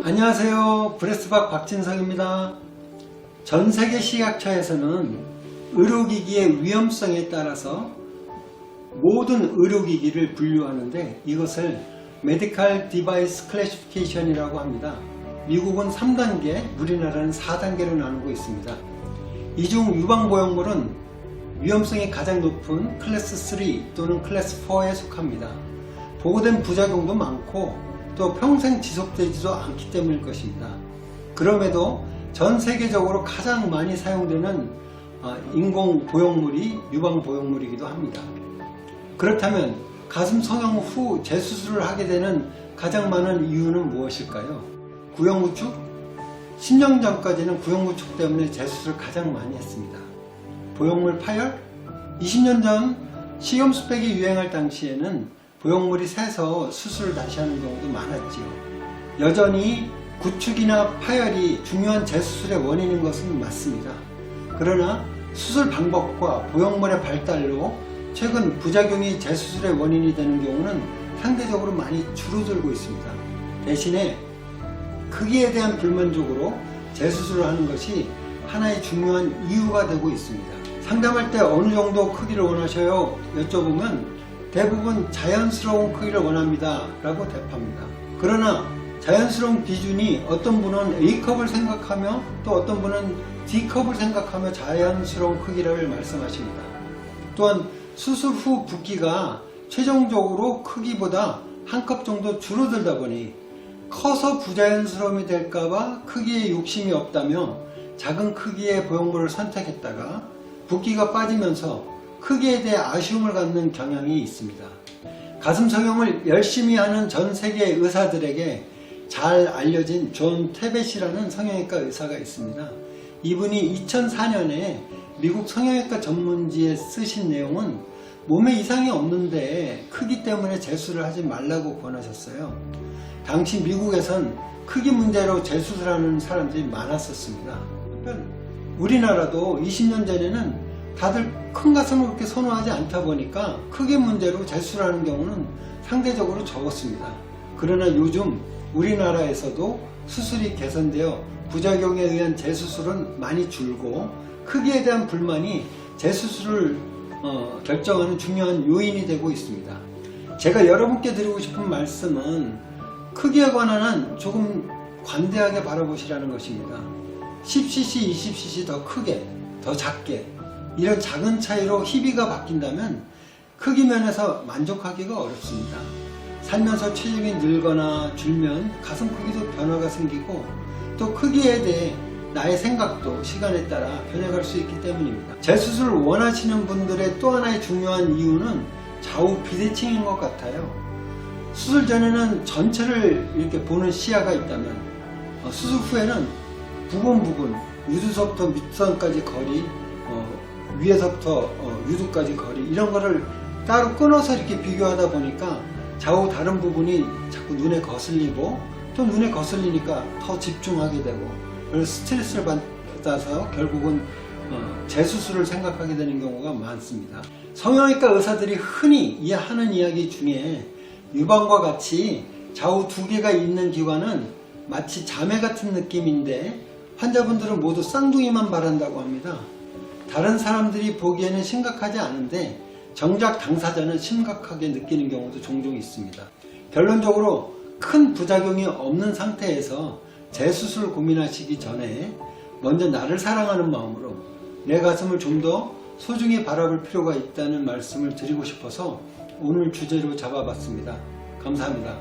안녕하세요. 브레스박 박진성입니다. 전세계 식약처에서는 의료기기의 위험성에 따라서 모든 의료기기를 분류하는데 이것을 Medical Device Classification이라고 합니다. 미국은 3단계, 우리나라는 4단계로 나누고 있습니다. 이 중 유방보형물은 위험성이 가장 높은 클래스 3 또는 클래스 4에 속합니다. 보고된 부작용도 많고 또 평생 지속되지도 않기 때문일 것입니다. 그럼에도 전 세계적으로 가장 많이 사용되는 인공보형물이 유방보형물이기도 합니다. 그렇다면 가슴 성형 후 재수술을 하게 되는 가장 많은 이유는 무엇일까요? 구형구축? 10년 전까지는 구형구축 때문에 재수술을 가장 많이 했습니다. 보형물 파열? 20년 전 식염수백이 유행할 당시에는 보형물이 새서 수술을 다시 하는 경우도 많았지요. 여전히 구축이나 파열이 중요한 재수술의 원인인 것은 맞습니다. 그러나 수술 방법과 보형물의 발달로 최근 부작용이 재수술의 원인이 되는 경우는 상대적으로 많이 줄어들고 있습니다. 대신에 크기에 대한 불만족으로 재수술을 하는 것이 하나의 중요한 이유가 되고 있습니다. 상담할 때 어느 정도 크기를 원하셔요? 여쭤보면 대부분 자연스러운 크기를 원합니다 라고 대답합니다. 그러나 자연스러운 기준이 어떤 분은 A컵을 생각하며 또 어떤 분은 D컵을 생각하며 자연스러운 크기를 말씀하십니다. 또한 수술 후 붓기가 최종적으로 크기보다 한 컵 정도 줄어들다 보니 커서 부자연스러움이 될까봐 크기에 욕심이 없다며 작은 크기의 보형물을 선택했다가 붓기가 빠지면서 크기에 대해 아쉬움을 갖는 경향이 있습니다. 가슴 성형을 열심히 하는 전 세계 의사들에게 잘 알려진 존 테벳이라는 성형외과 의사가 있습니다. 이분이 2004년에 미국 성형외과 전문지에 쓰신 내용은 몸에 이상이 없는데 크기 때문에 재수를 하지 말라고 권하셨어요. 당시 미국에선 크기 문제로 재수술하는 사람들이 많았었습니다. 우리나라도 20년 전에는 다들 큰 가슴을 그렇게 선호하지 않다 보니까 크기 문제로 재수술하는 경우는 상대적으로 적었습니다. 그러나 요즘 우리나라에서도 수술이 개선되어 부작용에 의한 재수술은 많이 줄고 크기에 대한 불만이 재수술을 결정하는 중요한 요인이 되고 있습니다. 제가 여러분께 드리고 싶은 말씀은 크기에 관한 한 조금 관대하게 바라보시라는 것입니다. 10cc, 20cc 더 크게, 더 작게 이런 작은 차이로 희비가 바뀐다면 크기 면에서 만족하기가 어렵습니다. 살면서 체중이 늘거나 줄면 가슴 크기도 변화가 생기고 또 크기에 대해 나의 생각도 시간에 따라 변해갈 수 있기 때문입니다. 재수술을 원하시는 분들의 또 하나의 중요한 이유는 좌우 비대칭인 것 같아요. 수술 전에는 전체를 이렇게 보는 시야가 있다면 수술 후에는 부분 유두서부터 밑선까지 거리, 위에서부터 유두까지 거리 이런 거를 따로 끊어서 이렇게 비교하다 보니까 좌우 다른 부분이 자꾸 눈에 거슬리고 또 눈에 거슬리니까 더 집중하게 되고 그래서 스트레스를 받아서 결국은 재수술을 생각하게 되는 경우가 많습니다. 성형외과 의사들이 흔히 하는 이야기 중에 유방과 같이 좌우 두 개가 있는 기관은 마치 자매 같은 느낌인데 환자분들은 모두 쌍둥이만 바란다고 합니다. 다른 사람들이 보기에는 심각하지 않은데 정작 당사자는 심각하게 느끼는 경우도 종종 있습니다. 결론적으로 큰 부작용이 없는 상태에서 재수술 고민하시기 전에 먼저 나를 사랑하는 마음으로 내 가슴을 좀 더 소중히 바라볼 필요가 있다는 말씀을 드리고 싶어서 오늘 주제로 잡아봤습니다. 감사합니다.